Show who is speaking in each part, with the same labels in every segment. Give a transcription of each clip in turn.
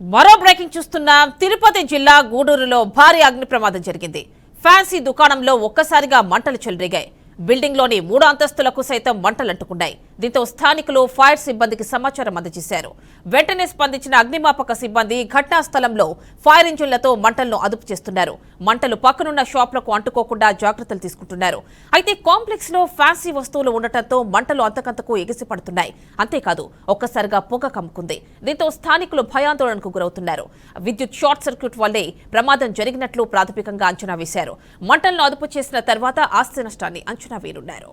Speaker 1: మరో బ్రేకింగ్ చూస్తున్నాం. తిరుపతి జిల్లా గూడూరులో భారీ అగ్ని ప్రమాదం జరిగింది. ఫ్యాన్సీ దుకాణంలో ఒక్కసారిగా మంటలు చెలరేగాయి. బిల్డింగ్ లోని 3 అంతస్తులకు సైతం మంటలంటుకున్నాయి. దీంతో స్థానికులు ఫైర్ సిబ్బందికి సమాచారం అందజేశారు. వెంటనే స్పందించిన అగ్నిమాపక సిబ్బంది ఘటనా స్థలంలో ఫైర్ ఇంజిన్లతో మంటలను అదుపు చేస్తున్నారు. మంటలు పక్కనున్న షాపులకు అంటుకోకుండా జాగ్రత్తలు తీసుకుంటున్నారు. అయితే కాంప్లెక్స్ లో ఫ్యాన్సీ వస్తువులు ఉండటంతో మంటలు అంతకంతకు ఎగిసిపడుతున్నాయి. అంతేకాదు ఒక్కసారిగా పొగ కమ్ముకుంది. దీంతో స్థానికులు భయాందోళనకు గురవుతున్నారు. విద్యుత్ షార్ట్ సర్క్యూట్ వల్లే ప్రమాదం జరిగినట్లు ప్రాథమికంగా అంచనా వేశారు. మంటలను అదుపు చేసిన తర్వాత ఆస్తి నష్టాన్ని అంచనా వేయనున్నారు.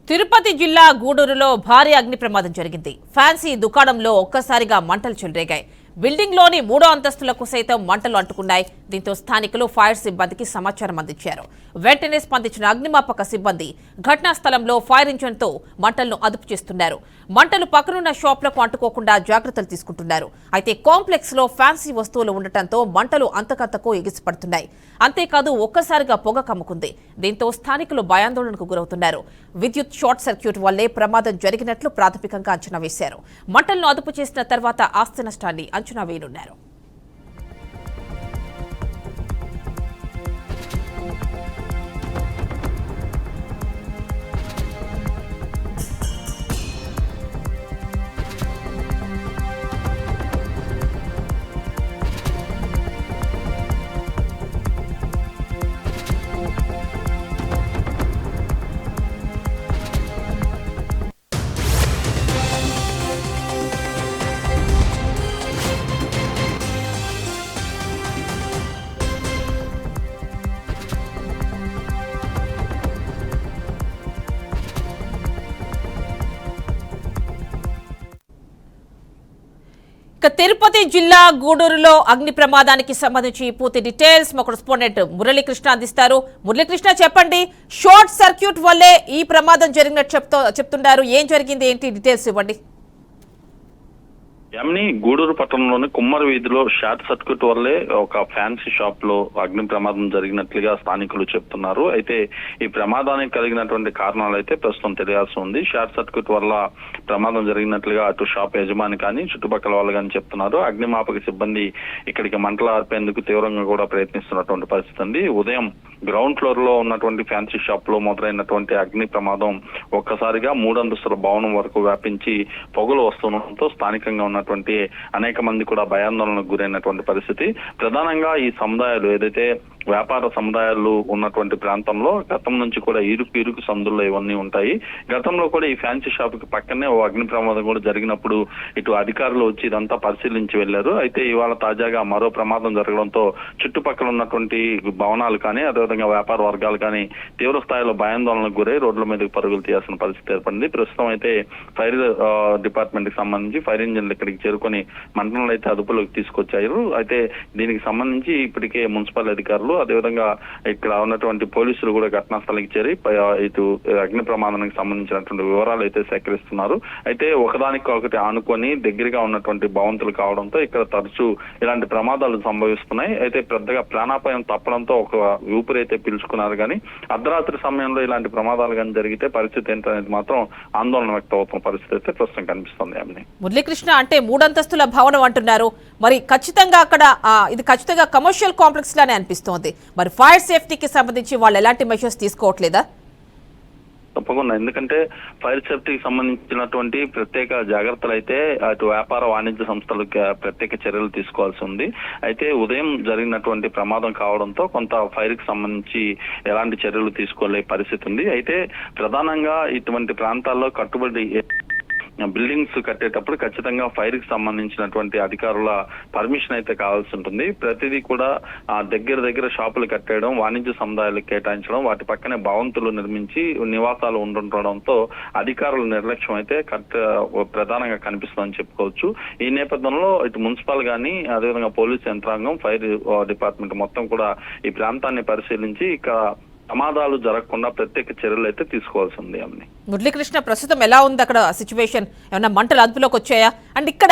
Speaker 1: తిరుపతి జిల్లా గూడూరులో భారీ అగ్ని ప్రమాదం జరిగింది. ఫ్యాన్సీ దుకాణంలో ఒక్కసారిగా మంటలు చెలరేగాయి. బిల్డింగ్ లోని 3వ అంతస్తులకు సైతం మంటలు అంటుకున్నాయి. దీంతో స్థానికులు ఫైర్ సిబ్బందికి సమాచారం అందించారు. వెంటనే స్పందించిన అగ్నిమాపక సిబ్బంది ఘటనా స్థలంలో ఫైర్ ఇంజిన్తో మంటలను అదుపు చేస్తున్నారు. మంటలు పక్కనున్న షాపులకు అంటుకోకుండా జాగ్రత్తలు తీసుకుంటున్నారు. అయితే కాంప్లెక్స్ లో ఫ్యాన్సీ వస్తువులు ఉండటంతో మంటలు అంతకంతకు ఎగిసిపడుతున్నాయి. అంతేకాదు ఒక్కసారిగా పొగ కమ్ముకుంది. దీంతో స్థానికులు భయాందోళనకు గురవుతున్నారు. విద్యుత్ షార్ట్ సర్క్యూట్ వల్లే ప్రమాదం జరిగినట్లు ప్రాథమికంగా అంచనా వేశారు. మంటలను అదుపు చేసిన తర్వాత ఆస్తి నష్టాన్ని అంచనా వేయనున్నారు. తిరుపతి జిల్లా గూడూరులో అగ్ని ప్రమాదానికి సంబంధించి పూర్తి డీటెయిల్స్ మా కరెస్పాండెంట్ మురళీకృష్ణ అందిస్తారు. మురళీకృష్ణ, చెప్పండి, షార్ట్ సర్క్యూట్ వల్లే ఈ ప్రమాదం జరిగినట్టు చెప్తున్నారు. ఏం జరిగింది, ఏంటి డీటెయిల్స్ ఇవ్వండి.
Speaker 2: యామిని, గూడూరు పట్టణంలోని కుమ్మరి వీధిలో షార్ట్ సర్క్యూట్ వల్లే ఒక ఫ్యాన్సీ షాప్ లో అగ్ని ప్రమాదం జరిగినట్లుగా స్థానికులు చెప్తున్నారు. అయితే ఈ ప్రమాదానికి కలిగినటువంటి కారణాలు అయితే ప్రస్తుతం తెలియాల్సి ఉంది. షార్ట్ సర్క్యూట్ వల్ల ప్రమాదం జరిగినట్లుగా అటు షాప్ యజమాని కానీ చుట్టుపక్కల వాళ్ళు కానీ చెప్తున్నారు. అగ్నిమాపక సిబ్బంది ఇక్కడికి మంటలు ఆర్పేందుకు తీవ్రంగా కూడా ప్రయత్నిస్తున్నటువంటి పరిస్థితి ఉంది. ఉదయం గ్రౌండ్ ఫ్లోర్ లో ఉన్నటువంటి ఫ్యాన్సీ షాప్ లో మొదలైనటువంటి అగ్ని ప్రమాదం ఒక్కసారిగా 3 అంతస్తుల భవనం వరకు వ్యాపించి పొగలు వస్తుండటంతో స్థానికంగా ఉన్నటువంటి అనేక మంది కూడా భయాందోళనకు గురైనటువంటి పరిస్థితి. ప్రధానంగా ఈ సముదాయాలు ఏదైతే వ్యాపార సముదాయాలు ఉన్నటువంటి ప్రాంతంలో గతం నుంచి కూడా ఇరుకు సందుల్లో ఇవన్నీ ఉంటాయి. గతంలో కూడా ఈ ఫ్యాన్సీ షాప్ కి పక్కనే ఓ అగ్ని ప్రమాదం కూడా జరిగినప్పుడు ఇటు అధికారులు వచ్చి ఇదంతా పరిశీలించి వెళ్లారు. అయితే ఇవాళ తాజాగా మరో ప్రమాదం జరగడంతో చుట్టుపక్కల ఉన్నటువంటి భవనాలు కానీ అదేవిధంగా వ్యాపార వర్గాలు కానీ తీవ్ర స్థాయిలో భయాందోళనకు గురై రోడ్ల మీదకి పరుగులు తీయాల్సిన పరిస్థితి ఏర్పడింది. ప్రస్తుతం అయితే ఫైర్ డిపార్ట్మెంట్ కి సంబంధించి ఫైర్ ఇంజిన్లు ఇక్కడికి చేరుకొని మంటలను అయితే అదుపులోకి తీసుకొచ్చారు. అయితే దీనికి సంబంధించి ఇప్పటికే మున్సిపల్ అధికారులు అదేవిధంగా ఇక్కడ ఉన్నటువంటి పోలీసులు కూడా ఘటనా స్థలానికి చేరి ఇటు అగ్ని ప్రమాదానికి సంబంధించినటువంటి వివరాలు అయితే సేకరిస్తున్నారు. అయితే ఒకదానికొకటి ఆనుకొని దగ్గరగా ఉన్నటువంటి భవంతులు కావడంతో ఇక్కడ తరచూ ఇలాంటి ప్రమాదాలు సంభవిస్తున్నాయి. అయితే పెద్దగా ప్రాణాపాయం తప్పడంతో ఒక ఊపిరైతే పీల్చుకున్నారు కానీ అర్ధరాత్రి సమయంలో ఇలాంటి ప్రమాదాలు కానీ జరిగితే పరిస్థితి ఏంటనేది మాత్రం ఆందోళన వ్యక్తం అవుతున్న పరిస్థితి అయితే ప్రస్తుతం కనిపిస్తుంది. ఆమె
Speaker 1: మురళీకృష్ణ అంటే 3 అంతస్తుల భవనం అంటున్నారు. మరి ఖచ్చితంగా అక్కడ ఇది ఖచ్చితంగా కమర్షియల్ కాంప్లెక్స్ లానే అనిపిస్తోంది. మరి ఫైర్ సేఫ్టీకి సంబంధించి వాళ్ళు ఎలాంటి మెషర్స్ తీసుకోవట్లేదా?
Speaker 2: తప్పకుండా, ఎందుకంటే ఫైర్ సేఫ్టీకి సంబంధించినటువంటి ప్రత్యేక జాగ్రత్తలు అయితే అటు వ్యాపార వాణిజ్య సంస్థలకు ప్రత్యేక చర్యలు తీసుకోవాల్సి ఉంది. అయితే ఉదయం జరిగినటువంటి ప్రమాదం కావడంతో కొంత ఫైర్ కి సంబంధించి ఎలాంటి చర్యలు తీసుకోలే పరిస్థితి ఉంది. అయితే ప్రధానంగా ఇటువంటి ప్రాంతాల్లో కట్టుబడి బిల్డింగ్స్ కట్టేటప్పుడు ఖచ్చితంగా ఫైర్ కి సంబంధించినటువంటి అధికారుల పర్మిషన్ అయితే కావాల్సి ఉంటుంది. ప్రతిదీ కూడా దగ్గర షాపులు కట్టేయడం, వాణిజ్య సముదాయాలకు కేటాయించడం, వాటి పక్కనే భవంతులు నిర్మించి నివాసాలు ఉంటుండడంతో అధికారుల నిర్లక్ష్యం అయితే ప్రధానంగా కనిపిస్తుందని చెప్పుకోవచ్చు. ఈ నేపథ్యంలో ఇటు మున్సిపల్ గానీ అదేవిధంగా పోలీస్ యంత్రాంగం, ఫైర్ డిపార్ట్మెంట్ మొత్తం కూడా ఈ ప్రాంతాన్ని పరిశీలించి ఇక ప్రమాదాలు జరగకుండా ప్రత్యేక చర్యలు అయితే తీసుకోవాల్సి ఉంది. అమ్ని
Speaker 1: మురళీకృష్ణ, ప్రస్తుతం ఎలా ఉంది అక్కడ సిచ్యువేషన్? ఏమన్నా మంటలు అదుపులోకి వచ్చాయా? అండ్ ఇక్కడ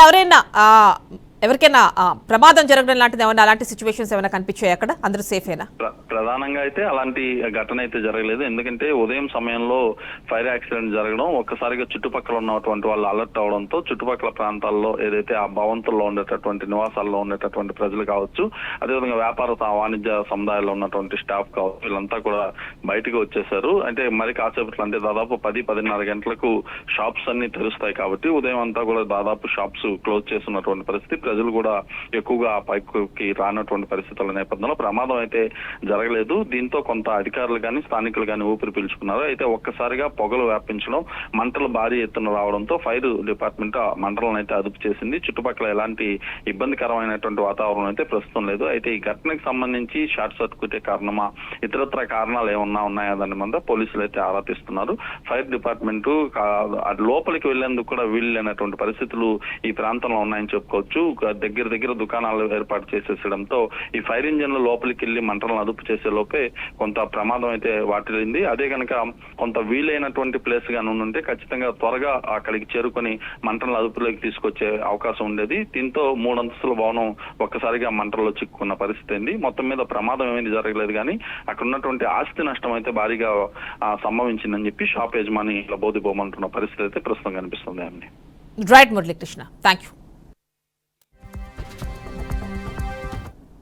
Speaker 1: ఎవరికైనా ప్రమాదం జరగడం లాంటిది ఏమన్నా అలాంటి సిచ్యువేషన్స్ ఏమైనా కనిపించాయి? అక్కడ అందరూ సేఫేనా?
Speaker 2: ప్రధానంగా అయితే అలాంటి ఘటన అయితే జరగలేదు. ఎందుకంటే ఉదయం సమయంలో ఫైర్ యాక్సిడెంట్ జరగడం ఒక్కసారిగా చుట్టుపక్కల ఉన్నటువంటి వాళ్ళు అలర్ట్ అవడంతో చుట్టుపక్కల ప్రాంతాల్లో ఏదైతే ఆ భవంతుల్లో ఉండేటటువంటి నివాసాల్లో ఉండేటటువంటి ప్రజలు కావచ్చు, అదేవిధంగా వ్యాపార వాణిజ్య సముదాయాల్లో ఉన్నటువంటి స్టాఫ్ కావచ్చు, వీళ్ళంతా కూడా బయటకు వచ్చేసారు. అంటే మరి కాసేపట్లో అంటే దాదాపు 10-10:30 గంటలకు షాప్స్ అన్ని తెరుస్తాయి కాబట్టి ఉదయం అంతా కూడా దాదాపు షాప్స్ క్లోజ్ చేస్తున్నటువంటి పరిస్థితి. ప్రజలు కూడా ఎక్కువగా పైకి రానటువంటి పరిస్థితుల నేపథ్యంలో ప్రమాదం అయితే జరగలేదు. దీంతో కొంత అధికారులు కానీ స్థానికులు కానీ ఊపిరి పీల్చుకున్నారు. అయితే ఒక్కసారిగా పొగలు వ్యాపించడం, మంటలు భారీ ఎత్తున రావడంతో ఫైర్ డిపార్ట్మెంట్ మంటలను అయితే అదుపు చేసింది. చుట్టుపక్కల ఎలాంటి ఇబ్బందికరమైనటువంటి వాతావరణం అయితే ప్రస్తుతం లేదు. అయితే ఈ ఘటనకు సంబంధించి షార్ట్ సర్క్యూట్ కారణమా, ఇతరత్ర కారణాలు ఏమన్నా ఉన్నాయా దాని మీద పోలీసులు అయితే ఆరా తీస్తున్నారు. ఫైర్ డిపార్ట్మెంట్ లోపలికి వెళ్లేందుకు కూడా వీలు లేనటువంటి పరిస్థితులు ఈ ప్రాంతంలో ఉన్నాయని చెప్పుకోవచ్చు. దగ్గర దుకాణాలు ఏర్పాటు చేసేసడంతో ఈ ఫైర్ ఇంజిన్లు లోపలికి వెళ్లి మంటలను అదుపు చేసే లోపే కొంత ప్రమాదం అయితే వాటిల్లింది. అదే కనుక కొంత వీలైనటువంటి ప్లేస్ గా ఉంటే ఖచ్చితంగా త్వరగా అక్కడికి చేరుకొని మంటలను అదుపులోకి తీసుకొచ్చే అవకాశం ఉండేది. దీంతో 3 అంతస్తుల భవనం ఒక్కసారిగా మంటల్లో చిక్కుకున్న పరిస్థితి అయింది. మొత్తం మీద ప్రమాదం ఏమీ జరగలేదు కానీ అక్కడ ఉన్నటువంటి ఆస్తి నష్టం అయితే భారీగా సంభవించిందని చెప్పి షాప్ యజమాని బోధిపోమంటున్న పరిస్థితి అయితే ప్రస్తుతం కనిపిస్తుంది.
Speaker 1: Right Muralikrishna, thank you.